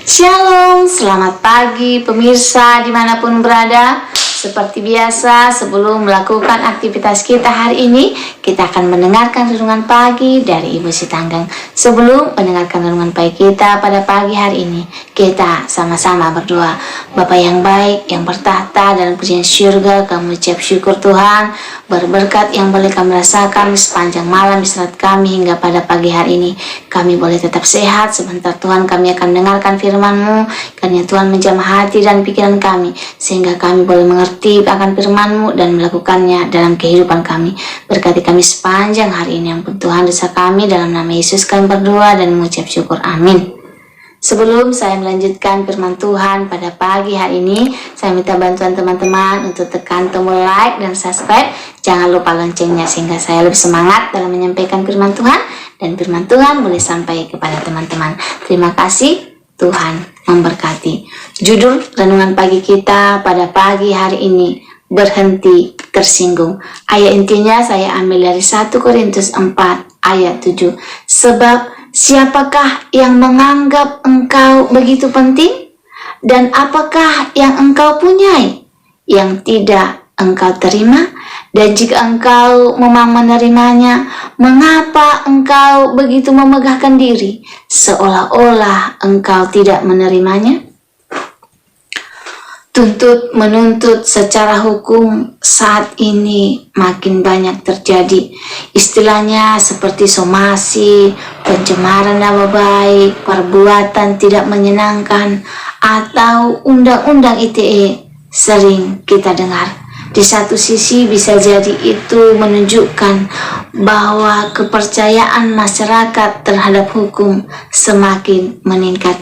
Shalom, selamat pagi pemirsa dimanapun berada. Seperti biasa, sebelum melakukan aktivitas kita hari ini, kita akan mendengarkan renungan pagi dari Ibu Sitanggang. Sebelum mendengarkan renungan pagi kita pada pagi hari ini, kita sama-sama berdoa. Bapa yang baik, yang bertahta dalam kerajaan surga, kami ucap syukur Tuhan, berberkat yang boleh kami rasakan sepanjang malam istirahat kami hingga pada pagi hari ini. Kami boleh tetap sehat. Sebentar Tuhan kami akan mendengarkan firman-Mu, karena Tuhan menjamah hati dan pikiran kami, sehingga kami boleh mengerti akan firman-Mu dan melakukannya dalam kehidupan kami. Berkati kami sepanjang hari ini. Ampun Tuhan dosa kami, dalam nama Yesus kami berdoa dan mengucap syukur. Amin. Sebelum saya melanjutkan firman Tuhan pada pagi hari ini, saya minta bantuan teman-teman untuk tekan tombol like dan subscribe. Jangan lupa loncengnya sehingga saya lebih semangat dalam menyampaikan firman Tuhan, dan firman Tuhan boleh sampai kepada teman-teman. Terima kasih, Tuhan memberkati. Judul renungan pagi kita pada pagi hari ini, berhenti tersinggung. Ayat intinya saya ambil dari 1 Korintus 4 ayat 7. Sebab siapakah yang menganggap engkau begitu penting? Dan apakah yang engkau punyai yang tidak engkau terima? Dan jika engkau memang menerimanya, mengapa engkau begitu memegahkan diri seolah-olah engkau tidak menerimanya? Tuntut menuntut secara hukum saat ini makin banyak terjadi. Istilahnya seperti somasi, pencemaran nama baik, perbuatan tidak menyenangkan, atau undang-undang ITE sering kita dengar. Di satu sisi bisa jadi itu menunjukkan bahwa kepercayaan masyarakat terhadap hukum semakin meningkat.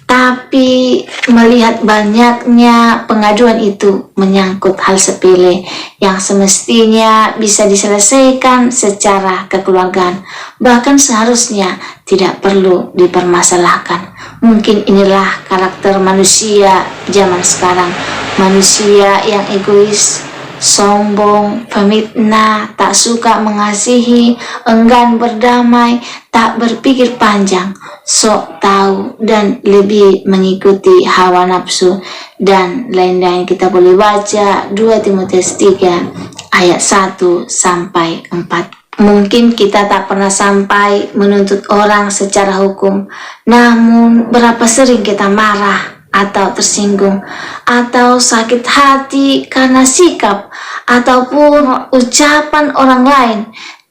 Tapi melihat banyaknya pengaduan itu menyangkut hal sepele yang semestinya bisa diselesaikan secara kekeluargaan, bahkan seharusnya tidak perlu dipermasalahkan. Mungkin inilah karakter manusia zaman sekarang, manusia yang egois, sombong, pemikna, tak suka mengasihi, enggan berdamai, tak berpikir panjang, sok tahu, dan lebih mengikuti hawa nafsu dan lain-lain. Kita boleh baca 2 Timotius 3 ayat 1 sampai 4. Mungkin kita tak pernah sampai menuntut orang secara hukum, namun berapa sering kita marah atau tersinggung, atau sakit hati karena sikap ataupun ucapan orang lain.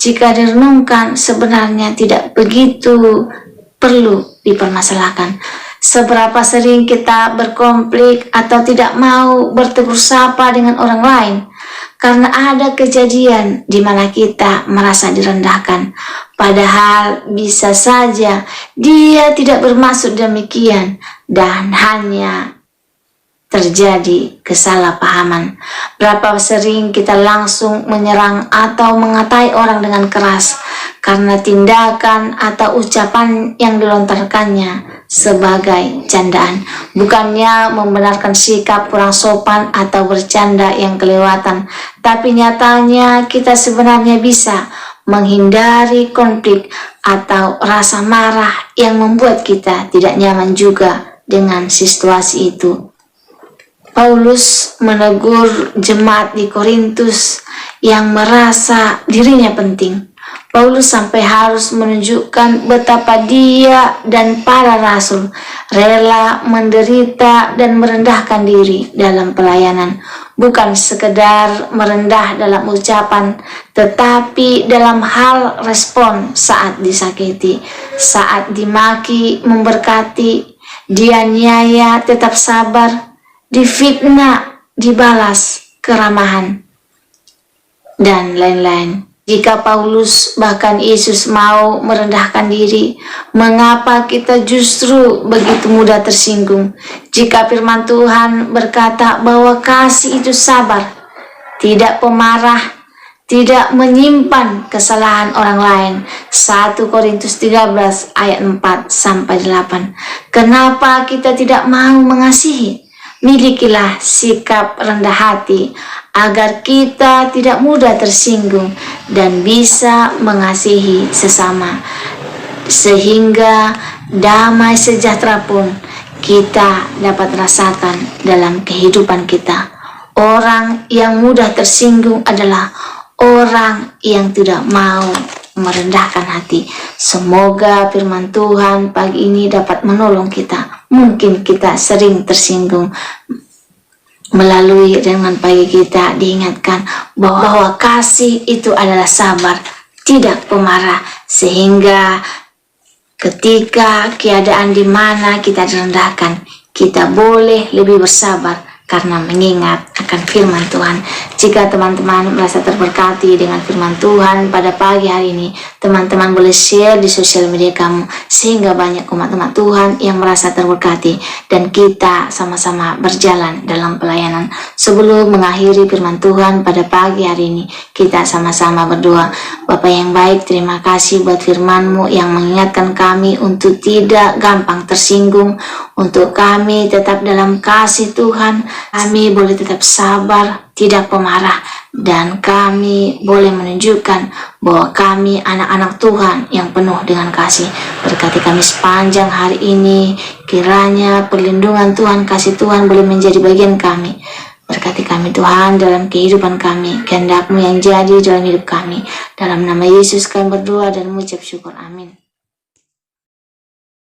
Jika direnungkan, sebenarnya tidak begitu perlu dipermasalahkan. Seberapa sering kita berkonflik atau tidak mau bertegur sapa dengan orang lain karena ada kejadian di mana kita merasa direndahkan, padahal bisa saja dia tidak bermaksud demikian dan hanya terjadi kesalahpahaman. Berapa sering kita langsung menyerang atau mengatai orang dengan keras karena tindakan atau ucapan yang dilontarkannya sebagai candaan, bukannya membenarkan sikap kurang sopan atau bercanda yang kelewatan. Tapi nyatanya kita sebenarnya bisa menghindari konflik atau rasa marah yang membuat kita tidak nyaman juga dengan situasi itu. Paulus menegur jemaat di Korintus yang merasa dirinya penting. Paulus sampai harus menunjukkan betapa dia dan para rasul rela menderita dan merendahkan diri dalam pelayanan. Bukan sekedar merendah dalam ucapan, tetapi dalam hal respon saat disakiti, saat dimaki, memberkati, dianiaya tetap sabar, difitnah dibalas keramahan, dan lain-lain. Jika Paulus bahkan Yesus mau merendahkan diri, mengapa kita justru begitu mudah tersinggung? Jika firman Tuhan berkata bahwa kasih itu sabar, tidak pemarah, tidak menyimpan kesalahan orang lain. 1 Korintus 13 ayat 4 sampai 8. Kenapa kita tidak mau mengasihi? Milikilah sikap rendah hati agar kita tidak mudah tersinggung dan bisa mengasihi sesama, sehingga damai sejahtera pun kita dapat rasakan dalam kehidupan kita. Orang yang mudah tersinggung adalah orang yang tidak mau merendahkan hati. Semoga firman Tuhan pagi ini dapat menolong kita. Mungkin kita sering tersinggung. Melalui renungan pagi kita diingatkan bahwa kasih itu adalah sabar, tidak pemarah, sehingga ketika keadaan di mana kita direndahkan, kita boleh lebih bersabar karena mengingat akan firman Tuhan. Jika teman-teman merasa terberkati dengan firman Tuhan pada pagi hari ini, teman-teman boleh share di sosial media kamu, sehingga banyak umat-umat Tuhan yang merasa terberkati, dan kita sama-sama berjalan dalam pelayanan. Sebelum mengakhiri firman Tuhan pada pagi hari ini, kita sama-sama berdoa. Bapa yang baik, terima kasih buat firman-Mu yang mengingatkan kami untuk tidak gampang tersinggung, untuk kami tetap dalam kasih Tuhan, kami boleh tetap sabar, tidak pemarah, dan kami boleh menunjukkan bahwa kami anak-anak Tuhan yang penuh dengan kasih. Berkati kami sepanjang hari ini, kiranya perlindungan Tuhan, kasih Tuhan boleh menjadi bagian kami. Berkati kami Tuhan dalam kehidupan kami, kehendak-Mu yang jadi dalam hidup kami. Dalam nama Yesus kami berdoa dan mengucap syukur, amin.